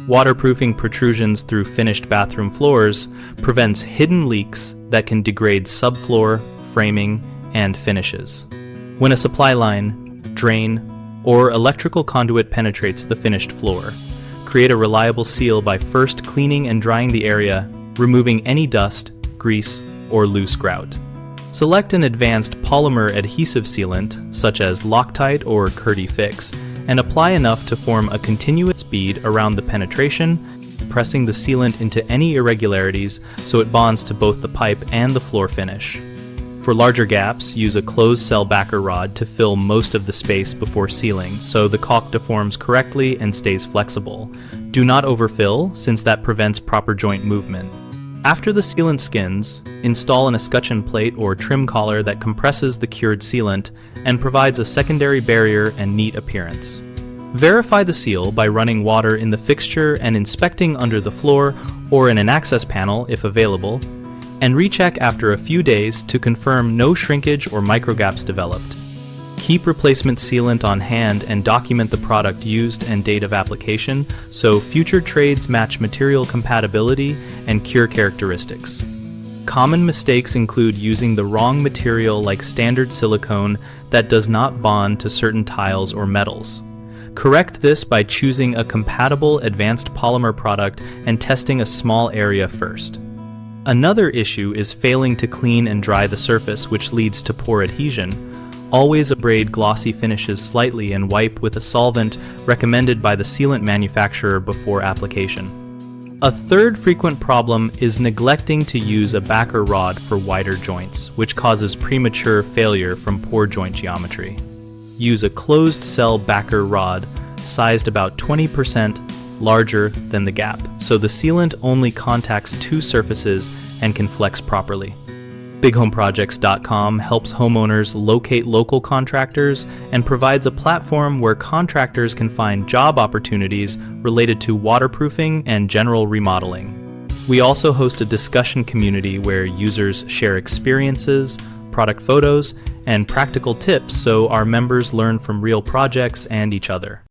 Waterproofing protrusions through finished bathroom floors prevents hidden leaks that can degrade subfloor, framing, and finishes. When a supply line, drain, or electrical conduit penetrates the finished floor, create a reliable seal by first cleaning and drying the area, removing any dust, grease, or loose grout. Select an advanced polymer adhesive sealant, such as Loctite or Kerdi Fix, and apply enough to form a continuous bead around the penetration, pressing the sealant into any irregularities so it bonds to both the pipe and the floor finish. For larger gaps, use a closed cell backer rod to fill most of the space before sealing so the caulk deforms correctly and stays flexible. Do not overfill, since that prevents proper joint movement. After the sealant skins, install an escutcheon plate or trim collar that compresses the cured sealant and provides a secondary barrier and neat appearance. Verify the seal by running water in the fixture and inspecting under the floor or in an access panel if available, and recheck after a few days to confirm no shrinkage or microgaps developed. Keep replacement sealant on hand and document the product used and date of application so future trades match material compatibility and cure characteristics. Common mistakes include using the wrong material like standard silicone that does not bond to certain tiles or metals. Correct this by choosing a compatible advanced polymer product and testing a small area first. Another issue is failing to clean and dry the surface, which leads to poor adhesion. Always abrade glossy finishes slightly and wipe with a solvent recommended by the sealant manufacturer before application. A third frequent problem is neglecting to use a backer rod for wider joints, which causes premature failure from poor joint geometry. Use a closed cell backer rod sized about 20% larger than the gap, so the sealant only contacts two surfaces and can flex properly. BigHomeProjects.com helps homeowners locate local contractors and provides a platform where contractors can find job opportunities related to waterproofing and general remodeling. We also host a discussion community where users share experiences, product photos, and practical tips so our members learn from real projects and each other.